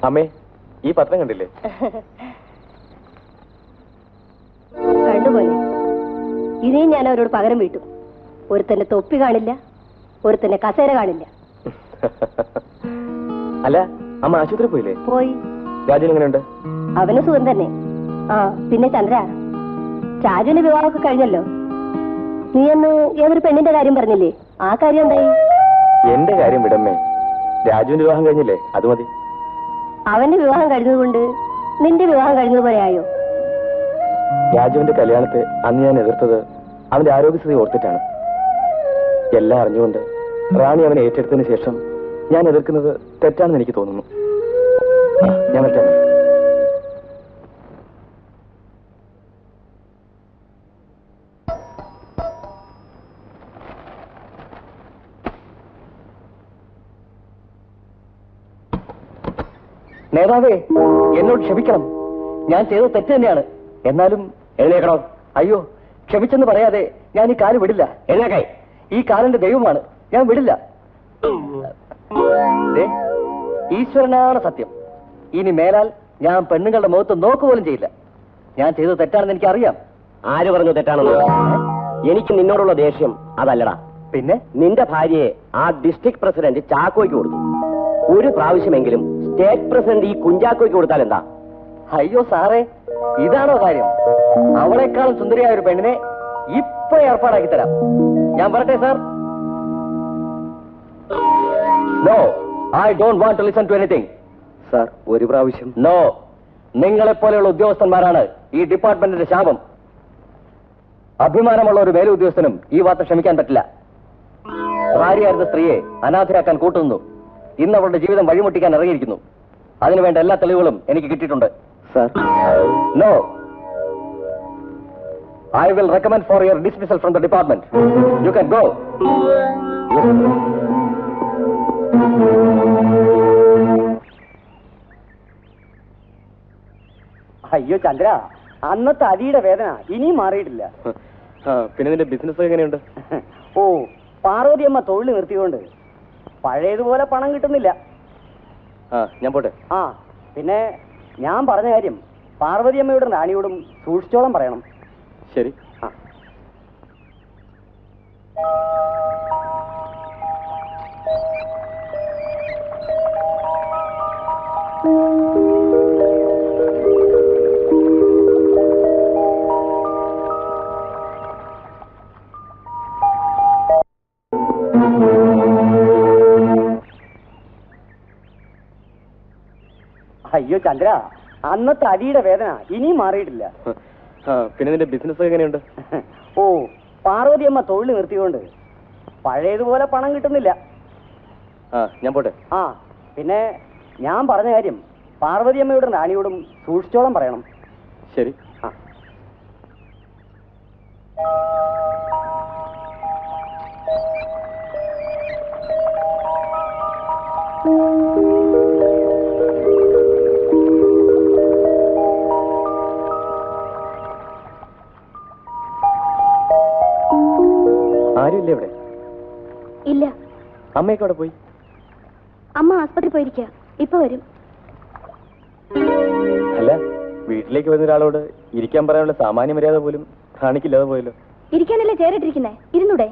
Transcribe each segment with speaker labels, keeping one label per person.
Speaker 1: അമ്മേ, ഈ പത്രം കണ്ടില്ലേ?
Speaker 2: കണ്ടുപോലെ ഇനിയും ഞാൻ അവരോട് പകരം വീട്ടു. ഒരുത്തന്റെ തൊപ്പി കാണില്ല, ഒരുത്തന്റെ കസേര കാണില്ല.
Speaker 1: അല്ല, അമ്മ ആശുപത്രി പോയില്ലേ?
Speaker 2: പോയി.
Speaker 1: രാജുവിന് എങ്ങനെയുണ്ട്?
Speaker 2: അവന് സുഖം തന്നെ. ആ പിന്നെ ചന്ദ്ര, രാജുവിന്റെ വിവാഹമൊക്കെ കഴിഞ്ഞല്ലോ. നീ അന്ന് ഏതൊരു പെണ്ണിന്റെ കാര്യം പറഞ്ഞില്ലേ, ആ കാര്യം എന്തായി?
Speaker 1: എന്റെ കാര്യം വിടമ്മേ, രാജുവിന്റെ വിവാഹം കഴിഞ്ഞില്ലേ, അത് മതി.
Speaker 2: അവന്റെ വിവാഹം കഴിഞ്ഞതുകൊണ്ട് നിന്റെ വിവാഹം കഴിഞ്ഞതുപോലെ ആയോ?
Speaker 1: രാജുവിന്റെ കല്യാണത്തെ അന്ന് ഞാൻ എതിർത്തത് അവന്റെ ആരോഗ്യസ്ഥിതി ഓർത്തിട്ടാണ്. എല്ലാം അറിഞ്ഞുകൊണ്ട് റാണി അവനെ ഏറ്റെടുത്തതിന് ശേഷം ഞാൻ എതിർക്കുന്നത് തെറ്റാണെന്ന് എനിക്ക് തോന്നുന്നു. ഞാൻ വരട്ടെ. നേതാവേ, എന്നോട് ക്ഷമിക്കണം. ഞാൻ ചെയ്തത് തെറ്റ് തന്നെയാണ്. എന്നാലും എഴുന്നേക്കണോ? അയ്യോ, ക്ഷമിച്ചെന്ന് പറയാതെ ഞാൻ ഈ കാല് വിടില്ല. എഴുന്നേക്കേ. ഈ കാലിന്റെ ദൈവമാണ്, ഞാൻ വിടില്ല. ഈശ്വരനാണ് സത്യം. ഇനി മേലാൽ ഞാൻ പെണ്ണുങ്ങളുടെ മുഖത്ത് നോക്കുപോലും ചെയ്യില്ല. ഞാൻ ചെയ്തത് തെറ്റാണെന്ന് എനിക്കറിയാം.
Speaker 3: ആര് പറഞ്ഞു തെറ്റാണെന്ന്? എനിക്ക് നിന്നോടുള്ള ദേഷ്യം അതല്ലടാ.
Speaker 1: പിന്നെ
Speaker 3: നിന്റെ ഭാര്യയെ ആ ഡിസ്ട്രിക്ട് പ്രസിഡന്റ് ചാക്കോയ്ക്ക് കൊടുത്തു. ഒരു പ്രാവശ്യമെങ്കിലും സ്റ്റേറ്റ് പ്രസിഡന്റ് ഈ കുഞ്ചാക്കോയ്ക്ക് കൊടുത്താൽ എന്താ?
Speaker 1: അയ്യോ സാറേ, ഇതാണോ കാര്യം? അവളെക്കാളും സുന്ദരിയായ ഒരു പെണ്ണിനെ ഇപ്പൊ ഏർപ്പാടാക്കി തരാം. ഞാൻ പറട്ടെ sir? No, I don't want to listen to anything. Sir, ഒരു പ്രാവശ്യം. നോ, നിങ്ങളെപ്പോലെയുള്ള ഉദ്യോഗസ്ഥന്മാരാണ് ഈ ഡിപ്പാർട്ട്മെന്റിന്റെ ശാപം. അഭിമാനമുള്ള ഒരു മേലുദ്യോഗസ്ഥനും ഈ വാർത്ത ക്ഷമിക്കാൻ പറ്റില്ല. ഭാര്യയായിരുന്ന സ്ത്രീയെ അനാഥയാക്കാൻ കൂട്ടുന്നു. ഇന്ന് അവളുടെ ജീവിതം വഴിമുട്ടിക്കാൻ ഇറങ്ങിയിരിക്കുന്നു. അതിനുവേണ്ട എല്ലാ തെളിവുകളും എനിക്ക് കിട്ടിയിട്ടുണ്ട്. Sir, no, I will recommend for your dismissal from the department. You can go.
Speaker 3: അയ്യോ ചന്ദ്ര, അന്നത്തെ അടിയുടെ വേദന ഇനിയും മാറിയിട്ടില്ല.
Speaker 1: പിന്നെ നിന്റെ ബിസിനസ് എങ്ങനെയുണ്ട്?
Speaker 3: ഓ, പാർവതിയമ്മ തൊഴിൽ നിർത്തിക്കൊണ്ട് പഴയതുപോലെ പണം കിട്ടുന്നില്ല.
Speaker 1: ഞാൻ പോട്ടെ.
Speaker 3: ആ പിന്നെ ഞാൻ പറഞ്ഞ കാര്യം പാർവതിയമ്മയോടും റാണിയോടും സൂക്ഷിച്ചോളം പറയണം.
Speaker 1: ശരി.
Speaker 3: അയ്യോ ചന്ദ്ര, അന്നത്തെ അടിയുടെ വേദന ഇനിയും മാറിയിട്ടില്ല.
Speaker 1: പിന്നെ നിന്റെ ബിസിനസ് എങ്ങനെയുണ്ട്?
Speaker 3: ഓ, പാർവതിയമ്മ തൊഴിൽ നിർത്തിക്കൊണ്ട് പഴയതുപോലെ പണം കിട്ടുന്നില്ല.
Speaker 1: ഞാൻ പോട്ടെ.
Speaker 3: ആ പിന്നെ ഞാൻ പറഞ്ഞ കാര്യം പാർവതിയമ്മയോടും റാണിയോടും സൂക്ഷിച്ചോളം പറയണം.
Speaker 1: ശരി. ആരുമില്ലേ ഇവിടെ?
Speaker 2: ഇല്ല.
Speaker 1: അമ്മയൊക്കെ അവിടെ പോയി.
Speaker 2: അമ്മ ആസ്പത്രി പോയിരിക്കുക, ഇപ്പൊ വരും.
Speaker 1: അല്ല, വീട്ടിലേക്ക് വരുന്ന ഒരാളോട് ഇരിക്കാൻ പറയാനുള്ള സാമാന്യ മര്യാദ പോലും കാണിക്കില്ലാതെ പോയല്ലോ.
Speaker 2: ഇരിക്കാനല്ലേ ചേരിട്ടിരിക്കുന്നേ, ഇരുന്നൂടെ?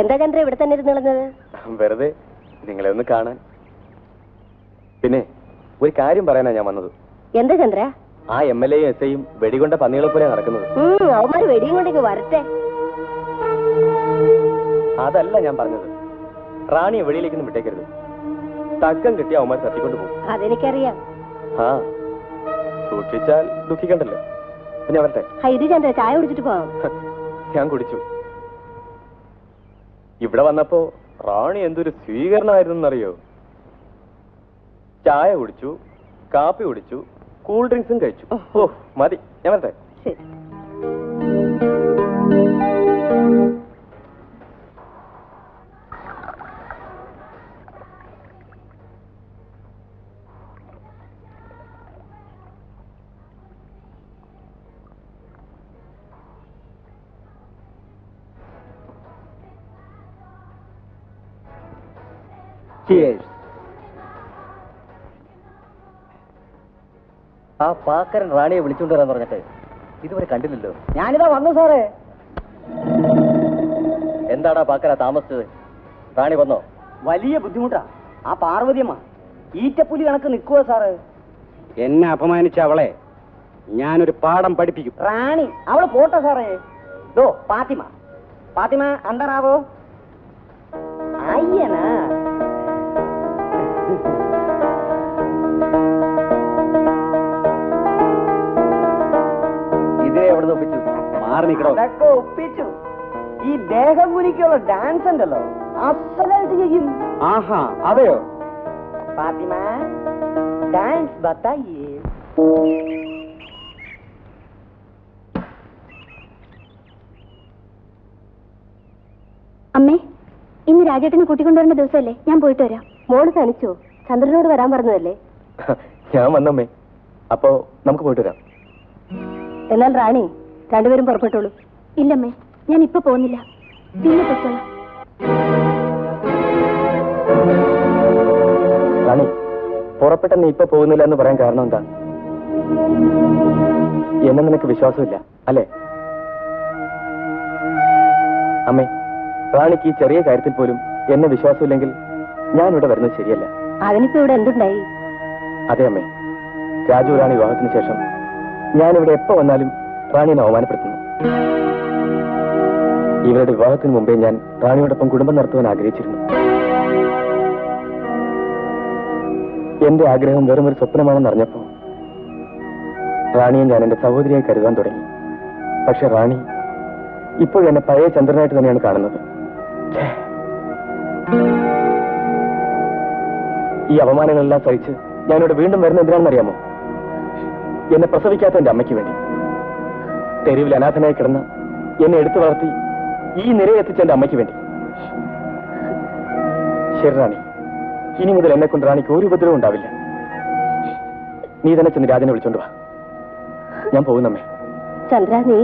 Speaker 2: എന്താ ചന്ദ്ര ഇവിടെ തന്നെ ഇരുന്ന് കളഞ്ഞത്?
Speaker 1: വെറുതെ നിങ്ങളെ ഒന്ന് കാണാൻ. പിന്നെ ഒരു കാര്യം പറയാനാ ഞാൻ വന്നത്.
Speaker 2: എന്താ ചന്ദ്ര?
Speaker 1: ആ MLA യും SI യും വെടികൊണ്ട പന്നികളെ പോലെ നടക്കുന്നത്.
Speaker 2: അവന്മാര് വെടിയും കൊണ്ടേക്ക് വരട്ടെ.
Speaker 1: അതല്ല ഞാൻ പറഞ്ഞത്. റാണിയെ വെളിയിലേക്കൊന്നും വിട്ടേക്കരുത്. തക്കം കിട്ടിയ അവന്മാർ തട്ടിക്കൊണ്ട് പോകും.
Speaker 2: അതെനിക്കറിയാം.
Speaker 1: ആ സൂക്ഷിച്ചാൽ ദുഃഖിക്കണ്ടല്ലോ. പിന്നെ വരട്ടെ.
Speaker 2: ഇത് ചന്ദ്ര ചായ കുടിച്ചിട്ട് പോവാം.
Speaker 1: ഞാൻ കുടിച്ചു. ഇവിടെ വന്നപ്പോ റാണി എന്തൊരു സ്വീകരണമായിരുന്നറിയോ? ചായ കുടിച്ചു, കാപ്പി കുടിച്ചു, കൂൾ ഡ്രിങ്ക്സും കഴിച്ചു. ഓ മതി, ഞാൻ വരട്ടെ.
Speaker 2: ശരി.
Speaker 3: ആ പാക്കരൻ റാണിയെ വിളിച്ചുകൊണ്ട് വരാൻ പറഞ്ഞിട്ട് ഇതുവരെ കണ്ടില്ലല്ലോ.
Speaker 4: ഞാനിതാ വന്നു സാറേ.
Speaker 3: എന്താടാ പാക്കര താമസിച്ചത്? റാണി വന്നോ?
Speaker 4: വലിയ ബുദ്ധിമുട്ടാ. ആ പാർവതിയമ്മ ഈറ്റപ്പുലി കണക്ക് നിൽക്കുക സാറ്.
Speaker 5: എന്നെ അപമാനിച്ച അവളെ ഞാനൊരു പാഠം പഠിപ്പിക്കും.
Speaker 4: റാണി അവള് പോട്ടെ സാറേ. ദോ പാത്തിമ, പാത്തിമ അന്തറാവോ? അയ്യനാ
Speaker 3: ഇതിനെ എവിടെ നിന്ന് ഒപ്പിച്ചു? മാറി നിൽക്കണോ?
Speaker 4: അതൊക്കെ ഒപ്പിച്ചു. ഈ ദേഹം കുനിക്കുള്ള ഡാൻസ് ഉണ്ടല്ലോ, അസലായിട്ട് ചെയ്യും.
Speaker 5: ആഹാ, അതെയോ?
Speaker 4: പാത്തിമ ഡാൻസ് ബത്തായിയേ.
Speaker 2: അമ്മേ, ഇന്ന് രാജേട്ടനെ കൂട്ടിക്കൊണ്ടുവരുന്ന ദിവസമല്ലേ? ഞാൻ പോയിട്ട് വരാം. മോള് തനിച്ചോ? ചന്ദ്രനോട് വരാൻ പറഞ്ഞതല്ലേ?
Speaker 1: ഞാൻ വന്നമ്മേ. അപ്പോ നമുക്ക് പോയിട്ട് വരാം.
Speaker 2: എന്നാൽ റാണി രണ്ടുപേരും പുറപ്പെട്ടോളൂ. ഇല്ലമ്മേ, ഞാൻ ഇപ്പൊ പോകുന്നില്ല. പിന്നെ പൊയ്ക്കോളാം.
Speaker 1: റാണി, പുറപ്പെട്ടെന്ന് ഇപ്പൊ പോകുന്നില്ല എന്ന് പറയാൻ കാരണം എന്താ? എന്നെ നിനക്ക് വിശ്വാസമില്ല അല്ലേ? അമ്മേ, റാണിക്ക് ഈ ചെറിയ കാര്യത്തിൽ പോലും എന്നെ വിശ്വാസമില്ലെങ്കിൽ ഞാൻ ഇവിടെ വരുന്നത് ശരിയല്ല.
Speaker 2: അതിനിപ്പോ ഇവിടെ എന്തുണ്ടായി?
Speaker 1: അതെ അമ്മേ, രാജു റാണി വിവാഹത്തിന് ശേഷം ഞാനിവിടെ എപ്പോ വന്നാലും റാണിയെ അവമാനപ്പെടുത്തുന്നു. ഇവരുടെ വിവാഹത്തിന് മുമ്പേ ഞാൻ റാണിയോടൊപ്പം കുടുംബം നടത്തുവാൻ ആഗ്രഹിച്ചിരുന്നു. എന്റെ ആഗ്രഹം വെറും ഒരു സ്വപ്നമാണെന്ന് അറിഞ്ഞപ്പോ റാണിയെ ഞാൻ എന്റെ സഹോദരിയായി കരുതാൻ തുടങ്ങി. പക്ഷെ റാണി ഇപ്പോഴെന്നെ പഴയ ചന്ദ്രനായിട്ട് തന്നെയാണ് കാണുന്നത്. ഈ അപമാനങ്ങളെല്ലാം സഹിച്ച് ഞാനിവിടെ വീണ്ടും വരുന്ന എന്തിനാണെന്നറിയാമോ? എന്നെ പ്രസവിക്കാത്ത എന്റെ അമ്മയ്ക്ക് വേണ്ടി. തെരുവിൽ അനാഥനായി കിടന്ന് എന്നെ എടുത്തു വളർത്തി ഈ നിരയെത്തിച്ച എന്റെ അമ്മയ്ക്ക് വേണ്ടി. ശരി റാണി, ഇനി മുതൽ എന്നെ കൊണ്ട് റാണിക്ക് ഒരു ഉപദ്രവം ഉണ്ടാവില്ല. നീ തന്നെ ചെന്ന് രാജനെ വിളിച്ചോണ്ട് വാ. ഞാൻ പോകുന്നമ്മേ.
Speaker 2: ചന്ദ്ര, നീ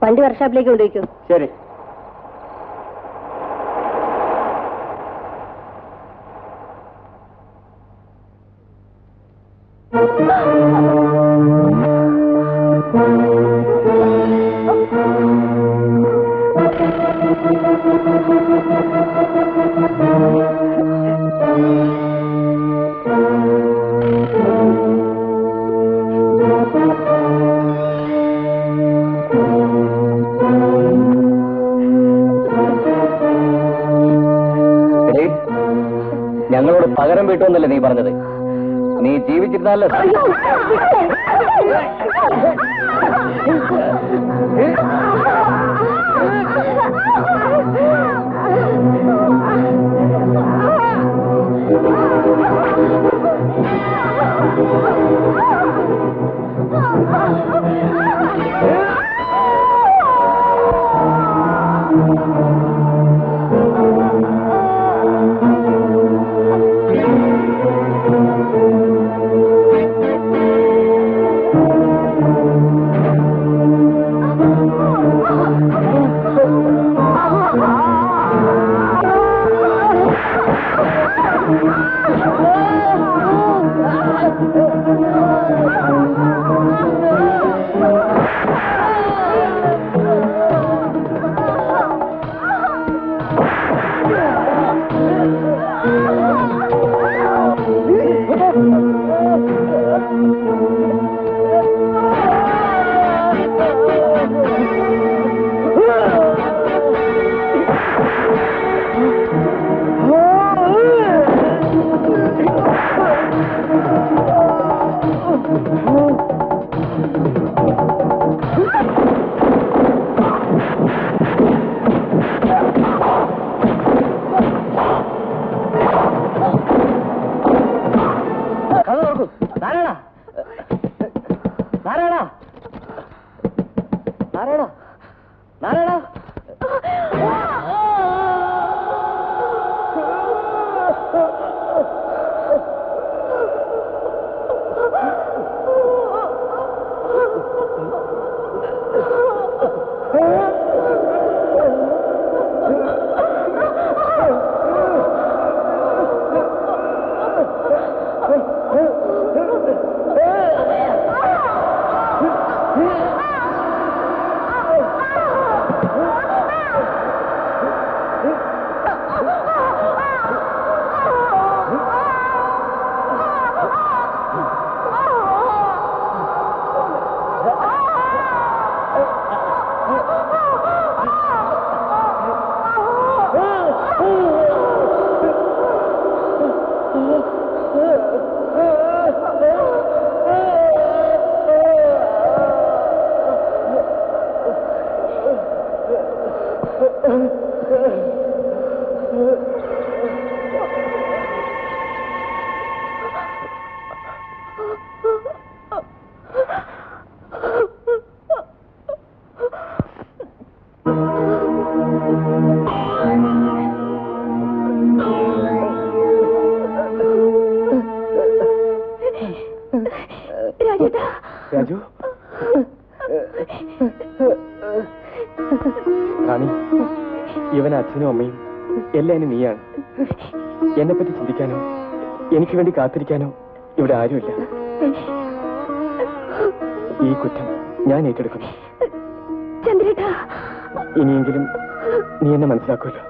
Speaker 2: വണ്ടി വർക്ക്ഷോപ്പിലേക്ക് കൊണ്ടുവയ്ക്കൂ.
Speaker 5: ശരി.
Speaker 3: ഞങ്ങളോട് പകരം വീട്ടുമെന്നല്ലേ നീ പറഞ്ഞത്? നീ ജീവിച്ചിരുന്നല്ലേ?
Speaker 1: ഇവൻ അച്ഛനും അമ്മയും എല്ലാം ഇനി നീയാണ്. എന്നെപ്പറ്റി ചിന്തിക്കാനോ എനിക്ക് വേണ്ടി കാത്തിരിക്കാനോ ഇവിടെ ആരുമില്ല. ഈ കുറ്റം ഞാൻ ഏറ്റെടുക്കുന്നു. ഇനിയെങ്കിലും നീ എന്നെ മനസ്സിലാക്കുമല്ലോ.